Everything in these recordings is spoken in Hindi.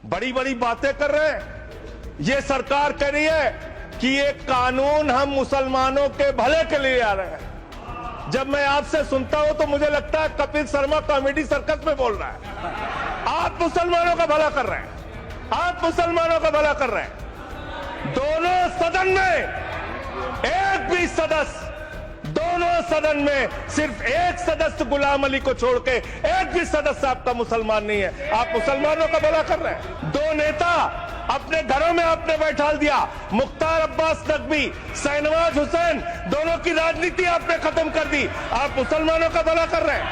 बड़ी बड़ी बातें कर रहे हैं। ये सरकार कह रही है कि ये कानून हम मुसलमानों के भले के लिए आ रहे हैं। जब मैं आपसे सुनता हूं तो मुझे लगता है कपिल शर्मा कॉमेडी सर्कस में बोल रहा है। आप मुसलमानों का भला कर रहे हैं, आप मुसलमानों का भला कर रहे हैं। दोनों सदन में एक भी सदस्य, दोनों सदन में सिर्फ एक सदस्य गुलाम अली को छोड़ के एक भी सदस्य आपका मुसलमान नहीं है। आप मुसलमानों का भला कर रहे हैं। दो नेता अपने घरों में आपने बैठा दिया, मुख्तार अब्बास नकवी, शाहनवाज हुसैन, दोनों की राजनीति आपने खत्म कर दी। आप मुसलमानों का भला कर रहे हैं,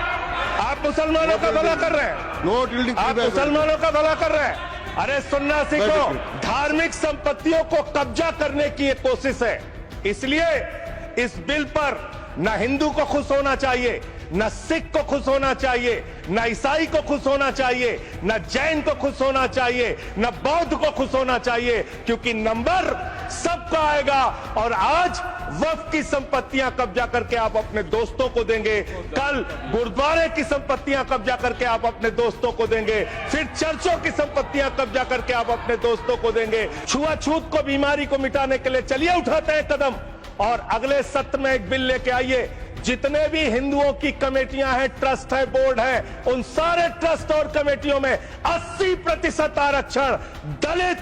आप मुसलमानों का भला कर रहे हैं, आप मुसलमानों का भला कर रहे हैं। अरे सुनना सीखो, धार्मिक संपत्तियों को कब्जा करने की एक कोशिश है। इसलिए इस बिल पर न हिंदू को खुश होना चाहिए, न सिख को खुश होना चाहिए, न ईसाई को खुश होना चाहिए, न जैन को खुश होना चाहिए, न बौद्ध को खुश होना चाहिए, क्योंकि नंबर सबका आएगा। और आज वक्फ की संपत्तियां कब्जा करके आप अपने दोस्तों को देंगे, कल गुरुद्वारे की संपत्तियां कब्जा करके आप अपने दोस्तों को देंगे, फिर चर्चों की संपत्तियां कब्जा करके आप अपने दोस्तों को देंगे। छुआछूत को, बीमारी को मिटाने के लिए चलिए उठाते हैं कदम, और अगले सत्र में एक बिल लेके आइए। जितने भी हिंदुओं की कमेटियां हैं, ट्रस्ट है, बोर्ड है, उन सारे ट्रस्ट और कमेटियों में 80% आरक्षण दलित,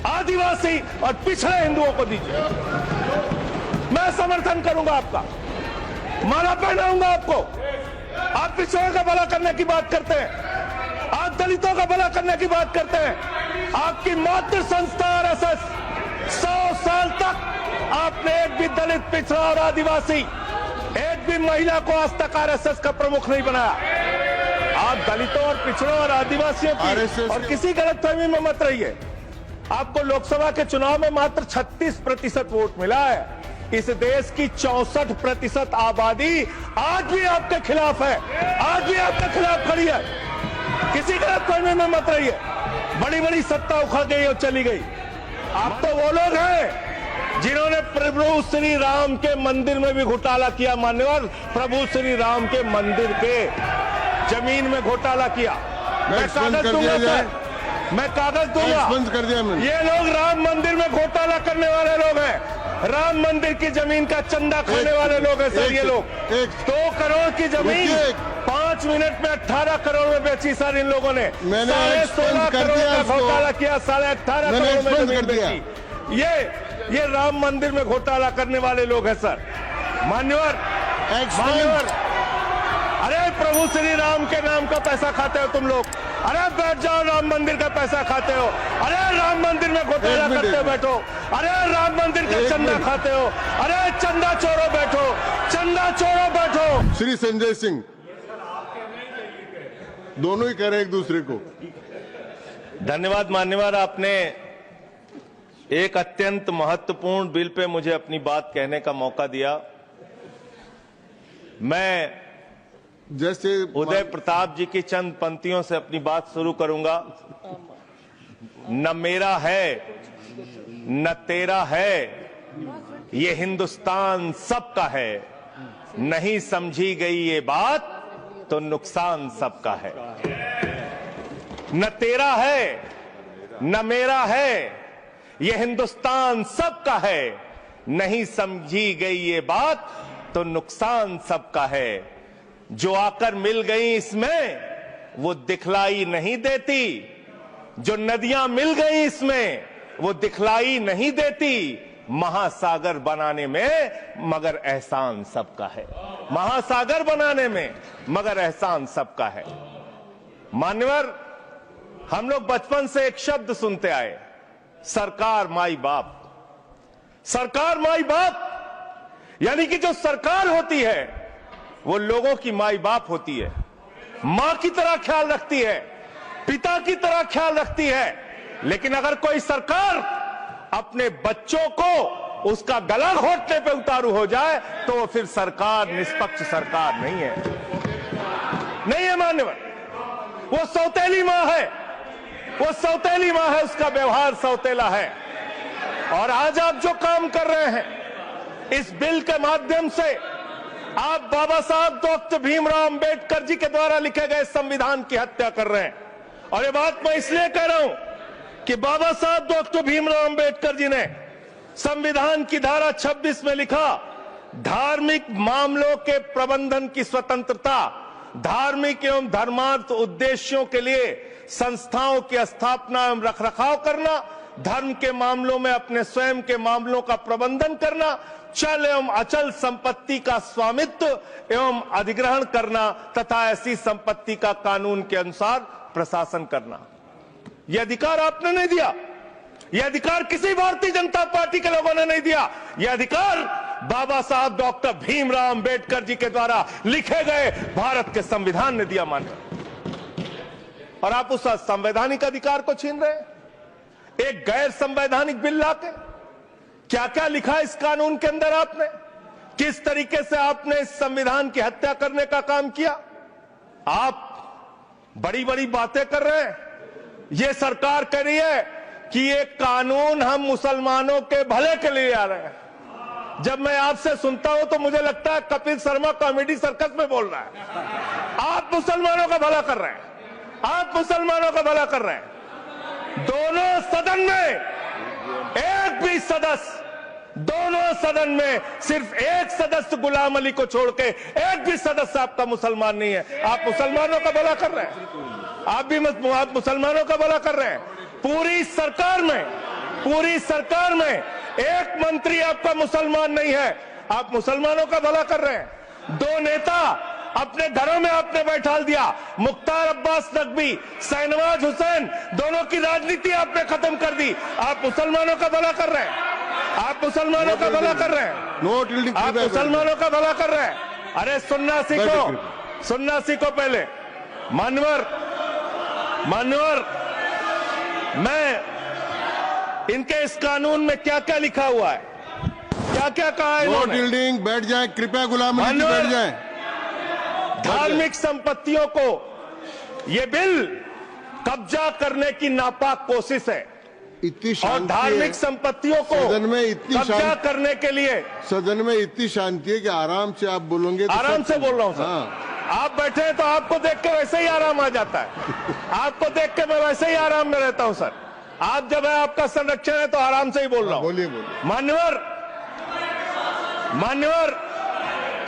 आदिवासी और पिछड़े हिंदुओं को दीजिए। मैं समर्थन करूंगा आपका, माला पहनाऊंगा आपको। आप पिछड़ों का भला करने की बात करते हैं, आप दलितों का भला करने की बात करते हैं। आपकी मातृ संस्था आरएसएस 100 साल तक आपने एक भी दलित, पिछड़ा और आदिवासी, एक भी महिला को आज तक आरएसएस का प्रमुख नहीं बनाया। आप दलितों और पिछड़ों और आदिवासियों की और किसी गलतफहमी में मत रहिए। आपको लोकसभा के चुनाव में मात्र 36% वोट मिला है। इस देश की 64% आबादी आज भी आपके खिलाफ है, आज भी आपके खिलाफ खड़ी है। किसी गलतफहमी में मत रहिए। बड़ी बड़ी सत्ता उखड़ गई और चली गई। आप तो वो लोग हैं जिन्होंने प्रभु श्री राम के मंदिर में भी घोटाला किया। मान्यवर, प्रभु श्री राम के मंदिर के जमीन में घोटाला किया। मैं कागज दूंगा सर, मैं कागज दूंगा। कर दिया मैंने। ये लोग राम मंदिर में घोटाला करने वाले लोग हैं, राम मंदिर की जमीन का चंदा खाने वाले लोग हैं सर। ये लोग 2 करोड़ की जमीन 5 मिनट में 18 करोड़ में बेची सर इन लोगों ने। 16.5 करोड़ का घोटाला किया, 18.5 करोड़ में जमीन बेची। ये राम मंदिर में घोटाला करने वाले लोग हैं सर। मान्यवर, मान्यवर, अरे प्रभु श्री राम के नाम का पैसा खाते हो तुम लोग। अरे बैठ जाओ, राम मंदिर का पैसा खाते हो। अरे राम मंदिर में घोटाला करते बैठो। अरे राम मंदिर का चंदा खाते हो। अरे चंदा चोरो बैठो, चंदा चोरो बैठो। श्री संजय सिंह दोनों ही कह रहे एक दूसरे को। धन्यवाद मान्यवर, आपने एक अत्यंत महत्वपूर्ण बिल पे मुझे अपनी बात कहने का मौका दिया। मैं जैसे उदय प्रताप जी की चंद पंक्तियों से अपनी बात शुरू करूंगा। न मेरा है न तेरा है, ये हिंदुस्तान सबका है। नहीं समझी गई ये बात तो नुकसान सबका है। न तेरा है न मेरा है, ये हिंदुस्तान सबका है। नहीं समझी गई ये बात तो नुकसान सबका है। जो आकर मिल गई इसमें वो दिखलाई नहीं देती, जो नदियां मिल गई इसमें वो दिखलाई नहीं देती। महासागर बनाने में मगर एहसान सबका है, महासागर बनाने में मगर एहसान सबका है। मान्यवर, हम लोग बचपन से एक शब्द सुनते आए, सरकार माई बाप। सरकार माई बाप यानी कि जो सरकार होती है वो लोगों की माई बाप होती है, मां की तरह ख्याल रखती है, पिता की तरह ख्याल रखती है। लेकिन अगर कोई सरकार अपने बच्चों को उसका गला घोटने पे उतारू हो जाए तो वो फिर सरकार निष्पक्ष सरकार नहीं है, नहीं है मान्यवर। वो सौतेली मां है, वो सौतेली मां है, उसका व्यवहार सौतेला है। और आज आप जो काम कर रहे हैं इस बिल के माध्यम से, आप बाबा साहब डॉक्टर भीमराव अंबेडकर जी के द्वारा लिखे गए संविधान की हत्या कर रहे हैं। और ये बात मैं इसलिए कह रहा हूं कि बाबा साहब डॉक्टर भीमराव अंबेडकर जी ने संविधान की धारा 26 में लिखा, धार्मिक मामलों के प्रबंधन की स्वतंत्रता, धार्मिक एवं धर्मार्थ उद्देश्यों के लिए संस्थाओं की स्थापना एवं रखरखाव करना, धर्म के मामलों में अपने स्वयं के मामलों का प्रबंधन करना, चल एवं अचल संपत्ति का स्वामित्व एवं अधिग्रहण करना तथा ऐसी संपत्ति का कानून के अनुसार प्रशासन करना। यह अधिकार आपने नहीं दिया, यह अधिकार किसी भारतीय जनता पार्टी के लोगों ने नहीं दिया। यह अधिकार बाबा साहब डॉक्टर भीमराव अंबेडकर जी के द्वारा लिखे गए भारत के संविधान ने दिया मान्य। और आप उस संवैधानिक अधिकार को छीन रहे हैं एक गैर संवैधानिक बिल लाके। क्या क्या लिखा इस कानून के अंदर आपने, किस तरीके से आपने इस संविधान की हत्या करने का काम किया। आप बड़ी बड़ी बातें कर रहे हैं। यह सरकार कह रही है कि ये कानून हम मुसलमानों के भले के लिए आ रहे हैं। जब मैं आपसे सुनता हूं तो मुझे लगता है कपिल शर्मा कॉमेडी सर्कस में बोल रहा है। आप मुसलमानों का भला कर रहे हैं, आप मुसलमानों का भला कर रहे हैं। दोनों सदन में एक भी सदस्य, दोनों सदन में सिर्फ एक सदस्य गुलाम अली को छोड़ के एक भी सदस्य आपका मुसलमान नहीं है। आप मुसलमानों का भला कर रहे हैं, आप मुसलमानों का भला कर रहे हैं। पूरी सरकार में एक मंत्री आपका मुसलमान नहीं है, आप मुसलमानों का भला कर रहे हैं। दो नेता अपने घरों में आपने बैठा दिया, मुख्तार अब्बास नकवी, शाहनवाज हुसैन, दोनों की राजनीति आपने खत्म कर दी। आप मुसलमानों का भला कर रहे हैं, आप मुसलमानों का भला कर रहे हैं, आप मुसलमानों का भला कर रहे हैं। अरे सुनना सीखो पहले। मान्यवर, मैं इनके इस कानून में क्या क्या लिखा हुआ है, क्या क्या कहा है इन्होंने। बैठ जाए कृपया, गुलाम अली जी बैठ जाए। धार्मिक संपत्तियों को यह बिल कब्जा करने की नापाक कोशिश है। इतनी और धार्मिक संपत्तियों को सदन में इतनी कब्जा करने के लिए सदन में इतनी शांति है कि आराम से आप बोलोगे तो आराम से बोल रहा हूं सर। हाँ। आप बैठे हैं तो आपको देख के वैसे ही आराम आ जाता है। आपको देख के मैं वैसे ही आराम में रहता हूं सर। आप जब है आपका संरक्षण है तो आराम से ही बोल रहा हूं। बोलिए। मान्यवर,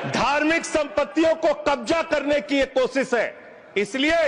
धार्मिक संपत्तियों को कब्जा करने की एक कोशिश है। इसलिए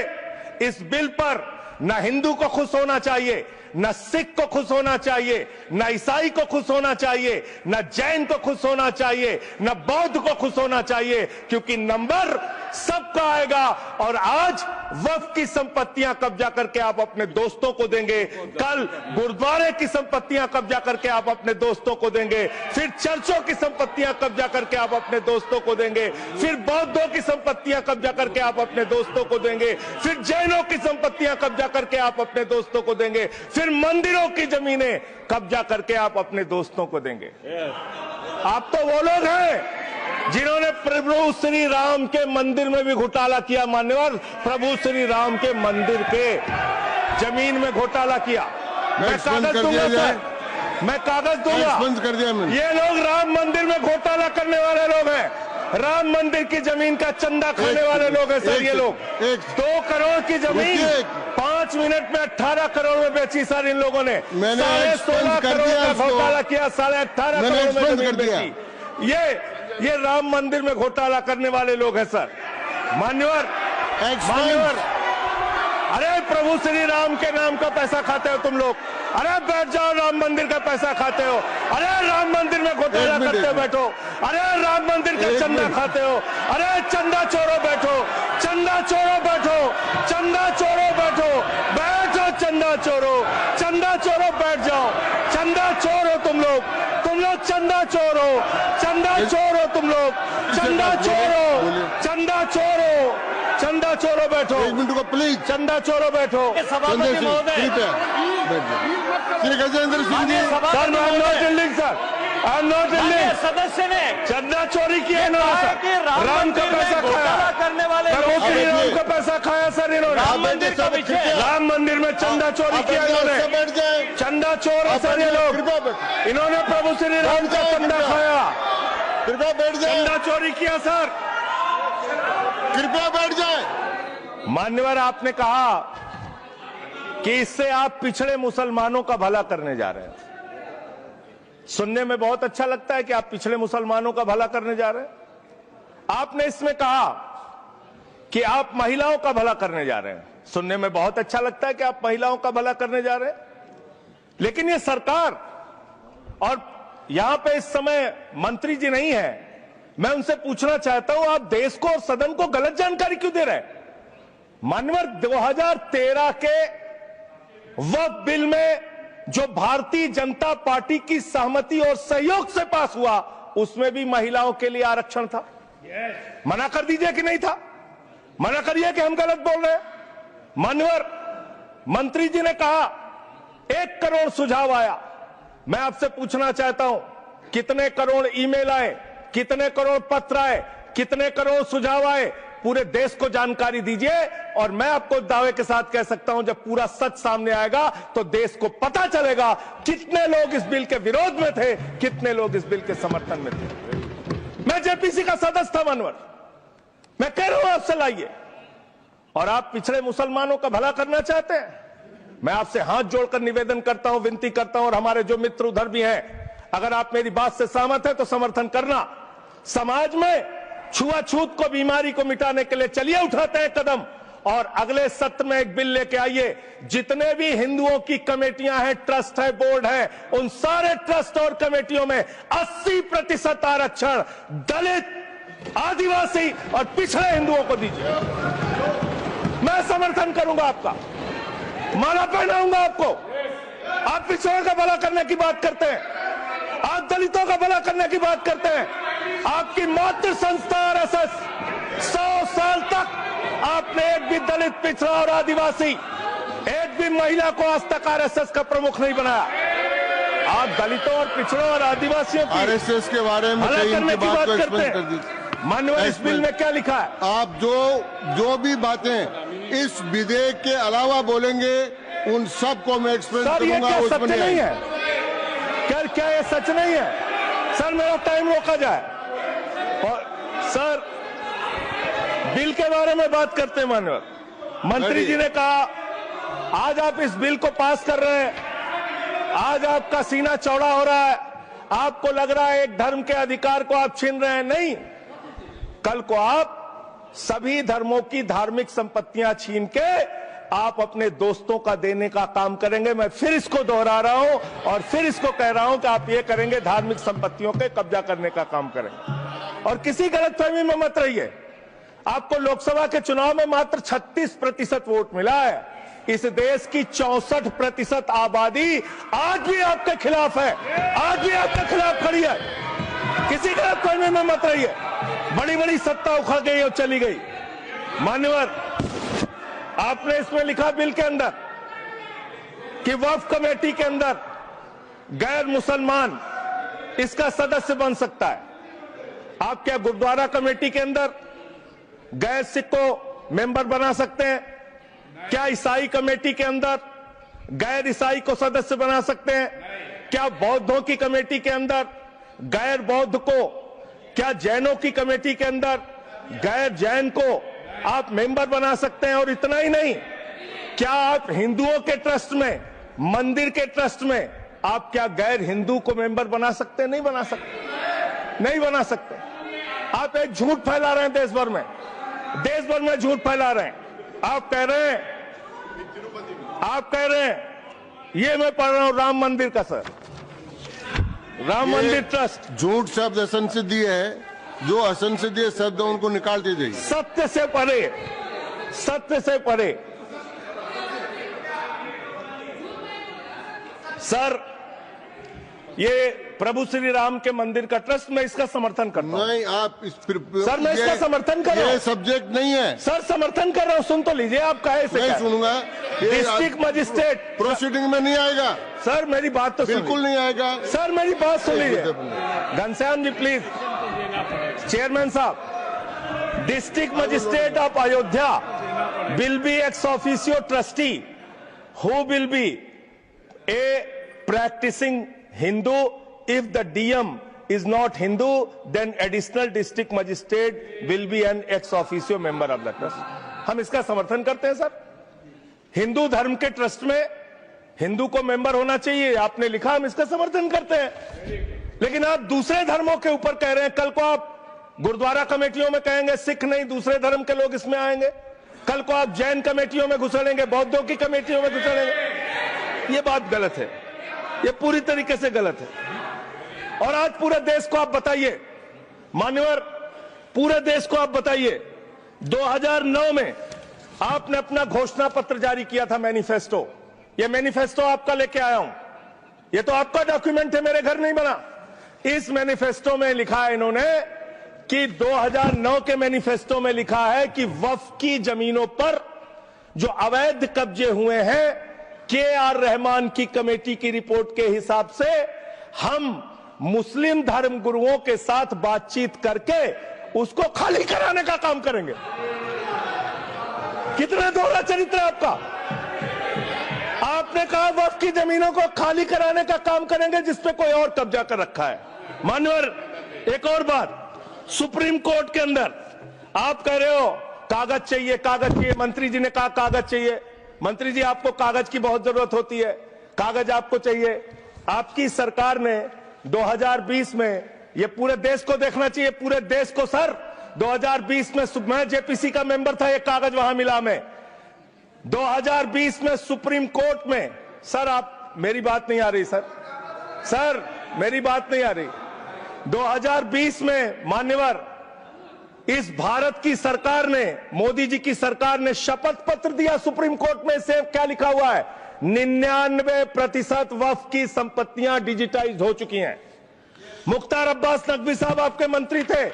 इस बिल पर न हिंदू को खुश होना चाहिए, न सिख को खुश होना चाहिए, न ईसाई को खुश होना चाहिए, न जैन को खुश होना चाहिए, न बौद्ध को खुश होना चाहिए, क्योंकि नंबर सबका आएगा। और आज वक्फ की संपत्तियां कब्जा करके आप अपने दोस्तों को देंगे, कल गुरुद्वारे की संपत्तियां कब्जा करके आप अपने दोस्तों को देंगे, फिर चर्चों की संपत्तियां कब्जा करके आप अपने दोस्तों को देंगे, फिर बौद्धों की संपत्तियां कब्जा करके आप अपने दोस्तों को देंगे, फिर जैनों की संपत्तियां कब्जा करके आप अपने दोस्तों को देंगे, फिर मंदिरों की जमीनें कब्जा करके आप अपने दोस्तों को देंगे। आप तो वो लोग हैं जिन्होंने प्रभु श्री राम के मंदिर में भी घोटाला किया। मान्यवर, प्रभु श्री राम के मंदिर के जमीन में घोटाला किया। मैं कागज दूंगा सर, मैं कागज दूंगा। ये लोग राम मंदिर में घोटाला करने वाले लोग हैं, राम मंदिर की जमीन का चंदा खाने वाले लोग हैं सर। ये लोग 2 करोड़ की जमीन 5 मिनट में 18 करोड़ में बेची सर इन लोगों ने। 16.5 करोड़ का घोटाला किया, 18.5 करोड़ में जमीन बेची। ये राम मंदिर में घोटाला करने वाले लोग हैं सर। मान्यवर, अरे प्रभु श्री राम के नाम का पैसा खाते हो तुम लोग। अरे बैठ जाओ, राम मंदिर का पैसा खाते हो। अरे राम मंदिर में घोटाला करते हो, बैठो। अरे राम मंदिर का चंदा खाते हो। अरे चंदा चोरो बैठो, चंदा चोरो बैठो, चंदा चोरो बैठो, बैठो चंदा चोरो, चंदा चोरो बैठ जाओ। चंदा चोरो तुम लोग चंदा चोरो, चंदा चोरो तुम लोग, चंदा चोरो, चंदा चोरो, चंदा चोरो बैठो। 1 मिनट को प्लीज। चंदा चोरो बैठो। सभापति महोदय, Shri Gajendra Singh ji. Sir I am not dealing sir, I am not dealing. सदस्य ने चंदा चोरी किया इन्होंने, राम का पैसा खाया, करने वाले प्रभु श्री राम का पैसा खाया सर इन्होंने। राम मंदिर का विषय, राम मंदिर में चंदा चोरी किया इन्होंने। चंदा चोर है सर ये लोग। इन्होंने प्रभु श्री राम का चंदा खाया, कृपया बैठ जाए। चंदा चोरी किया सर। कृपया बैठ जाए। मान्यवर, आपने कहा कि इससे आप पिछड़े मुसलमानों का भला करने जा रहे हैं। सुनने में बहुत अच्छा लगता है कि आप पिछड़े मुसलमानों का भला करने जा रहे हैं। आपने इसमें कहा कि आप महिलाओं का भला करने जा रहे हैं। सुनने में बहुत अच्छा लगता है कि आप महिलाओं का भला करने जा रहे हैं, लेकिन ये सरकार, और यहां पे इस समय मंत्री जी नहीं है, मैं उनसे पूछना चाहता हूं, आप देश को और सदन को गलत जानकारी क्यों दे रहे हैं? मानवर 2013 के वक्फ बिल में जो भारतीय जनता पार्टी की सहमति और सहयोग से पास हुआ, उसमें भी महिलाओं के लिए आरक्षण था। मना कर दीजिए कि नहीं था, मना करिए कि हम गलत बोल रहे हैं। मानवर मंत्री जी ने कहा 1 करोड़ सुझाव आया। मैं आपसे पूछना चाहता हूं, कितने करोड़ ईमेल आए, कितने करोड़ पत्र आए, कितने करोड़ सुझाव आए? पूरे देश को जानकारी दीजिए, और मैं आपको दावे के साथ कह सकता हूं, जब पूरा सच सामने आएगा तो देश को पता चलेगा कितने लोग इस बिल के विरोध में थे, कितने लोग इस बिल के समर्थन में थे। मैं जेपीसी का सदस्य था मानवर, मैं कह रहा हूं आपसे लाइए, और आप पिछड़े मुसलमानों का भला करना चाहते हैं। मैं आपसे हाथ जोड़कर निवेदन करता हूं, विनती करता हूं, और हमारे जो मित्र उधर भी हैं, अगर आप मेरी बात से सहमत हैं तो समर्थन करना। समाज में छुआछूत को, बीमारी को मिटाने के लिए चलिए उठाते हैं कदम, और अगले सत्र में एक बिल लेके आइए। जितने भी हिंदुओं की कमेटियां हैं, ट्रस्ट है, बोर्ड है, उन सारे ट्रस्ट और कमेटियों में 80% आरक्षण दलित, आदिवासी और पिछड़े हिंदुओं को दीजिए। मैं समर्थन करूंगा आपका, माला पहनाऊंगा आपको। आप पिछड़ों का भला करने की बात करते हैं, आप दलितों का भला करने की बात करते हैं। आपकी मातृ संस्था आरएसएस 100 साल तक आपने एक भी दलित, पिछड़ा और आदिवासी, एक भी महिला को आज तक आरएसएस का प्रमुख नहीं बनाया। आप दलितों और पिछड़ों और आदिवासियों की आरएसएस के बारे में भला करने की बात करते कर हैं। मानवर इस बिल में क्या लिखा है? आप जो भी बातें इस विधेयक के अलावा बोलेंगे, उन सबको मैं एक्सप्लेन करूंगा। ये सच नहीं है? क्या ये सच नहीं है? सर मेरा टाइम रोका जाए, और सर बिल के बारे में बात करते हैं। मानवर मंत्री जी ने कहा आज आप इस बिल को पास कर रहे हैं, आज आपका सीना चौड़ा हो रहा है, आपको लग रहा है एक धर्म के अधिकार को आप छीन रहे हैं। नहीं, कल को आप सभी धर्मों की धार्मिक संपत्तियां छीन के आप अपने दोस्तों का देने का काम करेंगे। मैं फिर इसको दोहरा रहा हूं और फिर इसको कह रहा हूं कि आप ये करेंगे, धार्मिक संपत्तियों के कब्जा करने का काम करेंगे। और किसी गलतफहमी में मत रहिए, आपको लोकसभा के चुनाव में मात्र 36% वोट मिला है। इस देश की 64% आबादी आज भी आपके खिलाफ है, आज भी आपके खिलाफ खड़ी है। किसी गलतफहमी में मत रहिए। बड़ी बड़ी सत्ता उखड़ गई और चली गई। मान्यवर, आपने इसमें लिखा बिल के अंदर कि वक्फ कमेटी के अंदर गैर मुसलमान इसका सदस्य बन सकता है। आप क्या गुरुद्वारा कमेटी के अंदर गैर सिख को मेंबर बना सकते हैं? क्या ईसाई कमेटी के अंदर गैर ईसाई को सदस्य बना सकते हैं? क्या बौद्धों की कमेटी के अंदर गैर बौद्ध को, क्या जैनों की कमेटी के अंदर गैर जैन को आप मेंबर बना सकते हैं? और इतना ही नहीं, क्या आप हिंदुओं के ट्रस्ट में, मंदिर के ट्रस्ट में आप क्या गैर हिंदू को मेंबर बना सकते हैं? नहीं बना सकते, नहीं बना सकते। आप एक झूठ फैला रहे हैं देश भर में, देश भर में झूठ फैला रहे हैं। आप कह रहे हैं ये मैं पढ़ रहा हूं राम मंदिर का, सर, राम मंदिर ट्रस्ट। झूठ शब्द असंसिद्धि है, जो असंसिद्धि शब्द उनको निकाल दीजिए। सत्य से परे, सत्य से परे। सर ये प्रभु श्री राम के मंदिर का ट्रस्ट, मैं इसका समर्थन करता हूं। नहीं, आप सर मैं इसका समर्थन कर रहा हूं। ये सब्जेक्ट नहीं है सर, समर्थन कर रहा हूं। सुन तो लीजिए, आप कहे से नहीं सुनूंगा। डिस्ट्रिक्ट मजिस्ट्रेट प्रोसीडिंग में नहीं आएगा सर, मेरी बात तो बिल्कुल नहीं आएगा सर, मेरी बात सुन लीजिए। घनश्याम जी प्लीज, चेयरमैन साहब, district magistrate of Ayodhya will be ex officio trustee who will be a practising Hindu. If the DM is not Hindu, then additional district magistrate will be an ex officio member of the trust. हम इसका समर्थन करते हैं सर। हिंदू धर्म के ट्रस्ट में हिंदू को मेंबर होना चाहिए, आपने लिखा, हम इसका समर्थन करते हैं। लेकिन आप दूसरे धर्मों के ऊपर कह रहे हैं। कल को आप गुरुद्वारा कमेटियों में कहेंगे सिख नहीं दूसरे धर्म के लोग इसमें आएंगे, कल को आप जैन कमेटियों में घुसड़ेंगे, बौद्धों की कमेटियों में घुसड़ेंगे। ये बात गलत है, ये पूरी तरीके से गलत है। और आज पूरे देश को आप बताइए, मान्यवर, पूरे देश को आप बताइए, 2009 में आपने अपना घोषणा पत्र जारी किया था, मैनिफेस्टो। ये मैनिफेस्टो आपका लेके आया हूं, ये तो आपका डॉक्यूमेंट है, मेरे घर नहीं बना। इस मैनिफेस्टो में लिखा है इन्होंने कि 2009 के मैनिफेस्टो में लिखा है कि वक्फ की जमीनों पर जो अवैध कब्जे हुए हैं, के.आर. रहमान की कमेटी की रिपोर्ट के हिसाब से हम मुस्लिम धर्म गुरुओं के साथ बातचीत करके उसको खाली कराने का काम करेंगे। कितना दोहरा चरित्र है आपका। आपने कहा वक्फ की जमीनों को खाली कराने का काम करेंगे जिसपे कोई और कब्जा कर रखा है। मान्यवर, एक और बात, सुप्रीम कोर्ट के अंदर आप कह रहे हो कागज चाहिए, कागज चाहिए। मंत्री जी ने कहा कागज चाहिए। मंत्री जी, आपको कागज की बहुत जरूरत होती है, कागज आपको चाहिए। आपकी सरकार ने 2020 में, ये पूरे देश को देखना चाहिए, पूरे देश को सर, 2020 में मैं जेपीसी का मेंबर था, ये कागज वहां मिला मैं 2020 में सुप्रीम कोर्ट में। सर आप, मेरी बात नहीं आ रही सर मेरी बात नहीं आ रही। 2020 में मान्यवर, इस भारत की सरकार ने, मोदी जी की सरकार ने शपथ पत्र दिया सुप्रीम कोर्ट में। से क्या लिखा हुआ है? 99% वक्फ की संपत्तियां डिजिटाइज हो चुकी हैं। मुख्तार अब्बास नकवी साहब आपके मंत्री थे,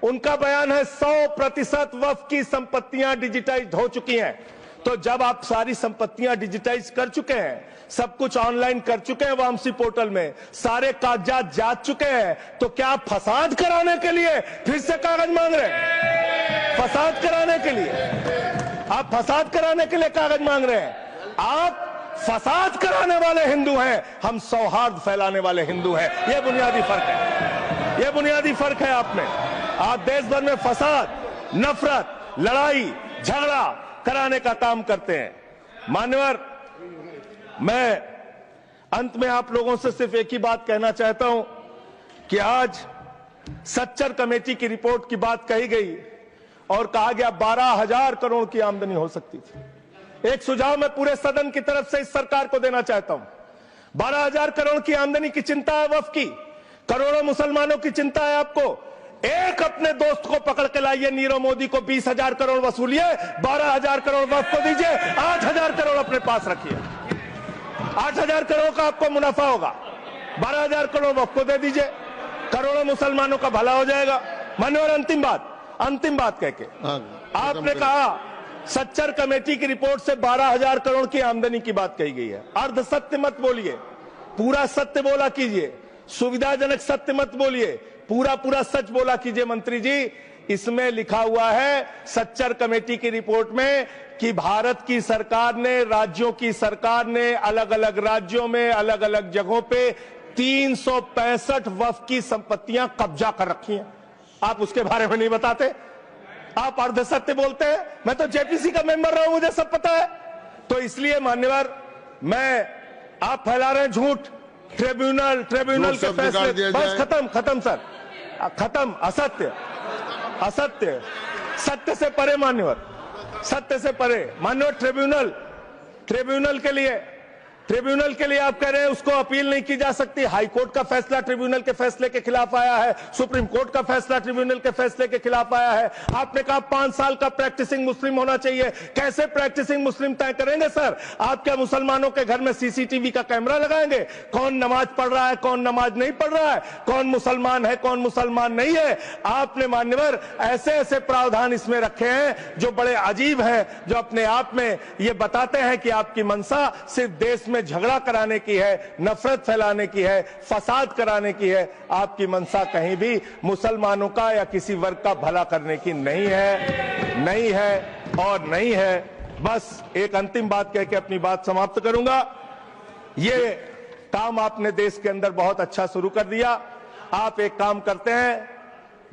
उनका बयान है 100% वक्फ की संपत्तियां डिजिटाइज हो चुकी हैं। तो जब आप सारी संपत्तियां डिजिटाइज कर चुके हैं, सब कुछ ऑनलाइन कर चुके हैं वामसी पोर्टल में, सारे कागजात जांच चुके हैं, तो क्या आप फसाद कराने के लिए फिर से कागज मांग रहे हैं? फसाद कराने के लिए आप फसाद कराने के लिए कागज मांग रहे हैं। आप फसाद कराने वाले हिंदू हैं, हम सौहार्द फैलाने वाले हिंदू हैं। यह बुनियादी फर्क है, यह बुनियादी फर्क है आप में। आप देश भर में फसाद, नफरत, लड़ाई, झगड़ा कराने का काम करते हैं। मान्यवर, मैं अंत में आप लोगों से सिर्फ एक ही बात कहना चाहता हूं कि आज सच्चर कमेटी की रिपोर्ट की बात कही गई और कहा गया 12,000 करोड़ की आमदनी हो सकती थी। एक सुझाव मैं पूरे सदन की तरफ से इस सरकार को देना चाहता हूं। 12,000 करोड़ की आमदनी की चिंता है वक्फ की, करोड़ों मुसलमानों की चिंता है आपको। एक अपने दोस्त को पकड़ के लाइए, नीरव मोदी को 20,000 करोड़ वसूलिए, 12,000 करोड़ वक्फ को दीजिए, 8,000 करोड़ अपने पास रखिए। 8,000 करोड़ का आपको मुनाफा होगा, 12,000 करोड़ वक्फ को दे दीजिए, करोड़ों मुसलमानों का भला हो जाएगा। मान्यवर, अंतिम बात कह के आपने कहा सच्चर कमेटी की रिपोर्ट से 12,000 करोड़ की आमदनी की बात कही गई है। अर्ध सत्य मत बोलिए, पूरा सत्य बोला कीजिए। सुविधाजनक सत्य मत बोलिए, पूरा सच बोला कीजिए। मंत्री जी, इसमें लिखा हुआ है सच्चर कमेटी की रिपोर्ट में कि भारत की सरकार ने, राज्यों की सरकार ने अलग अलग राज्यों में, अलग अलग जगहों पे 365 वक्फ की संपत्तियां कब्जा कर रखी हैं। आप उसके बारे में नहीं बताते, आप अर्ध सत्य बोलते हैं। मैं तो जेपीसी का मेंबर रहा हूं, मुझे सब पता है। तो इसलिए मान्यवर, आप फैला रहे हैं झूठ, ट्रिब्यूनल के फैसले, बस खत्म सर, खत्म। असत्य, सत्य से परे मान्यवर, सत्य से परे। मान्यवर, ट्रिब्यूनल के लिए आप कह रहे हैं उसको अपील नहीं की जा सकती। हाई कोर्ट का फैसला ट्रिब्यूनल के फैसले के खिलाफ आया है, सुप्रीम कोर्ट का फैसला ट्रिब्यूनल के फैसले के खिलाफ आया है। आपने कहा 5 साल का प्रैक्टिसिंग मुस्लिम होना चाहिए। कैसे प्रैक्टिसिंग मुस्लिम तय करेंगे सर? आप क्या मुसलमानों के घर में सीसीटीवी का कैमरा लगाएंगे? कौन नमाज पढ़ रहा है, कौन नमाज नहीं पढ़ रहा है, कौन मुसलमान है, कौन मुसलमान नहीं है? आपने मान्यवर ऐसे प्रावधान इसमें रखे हैं जो बड़े अजीब हैं, जो अपने आप में ये बताते हैं कि आपकी मंशा सिर्फ देश में झगड़ा कराने की है, नफरत फैलाने की है, फसाद कराने की है। आपकी मंशा कहीं भी मुसलमानों का या किसी वर्ग का भला करने की नहीं है। बस एक अंतिम बात कह के अपनी बात समाप्त करूंगा। ये काम आपने देश के अंदर बहुत अच्छा शुरू कर दिया। आप एक काम करते हैं,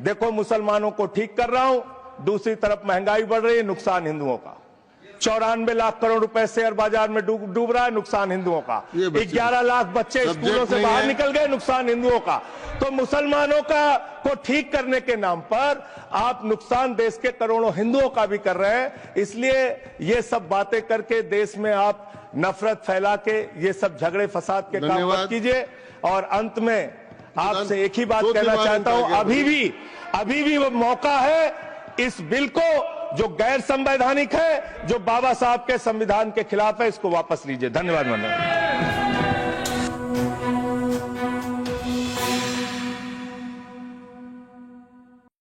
देखो मुसलमानों को ठीक कर रहा हूं, दूसरी तरफ महंगाई बढ़ रही है, नुकसान हिंदुओं का। 94 लाख करोड़ रुपए शेयर बाजार में डूब रहा है, नुकसान हिंदुओं का। ये बच्चे- 11 लाख बच्चे सब्जेक्ट स्कूलों से नहीं बाहर है। निकल गए, नुकसान हिंदुओं का। तो मुसलमानों को ठीक करने के नाम पर आप नुकसान देश के करोड़ों हिंदुओं का भी कर रहे हैं। इसलिए ये सब बातें करके देश में आप नफरत फैला के ये सब झगड़े फसाद के काम मत धन्यवाद। कीजिए। और अंत में आपसे एक ही बात दो कहना तीन बार चाहता हूं, कहा गया। अभी भी वो मौका है इस बिल को जो गैर संवैधानिक है, जो बाबा साहब के संविधान के खिलाफ है, इसको वापस लीजिए। धन्यवाद।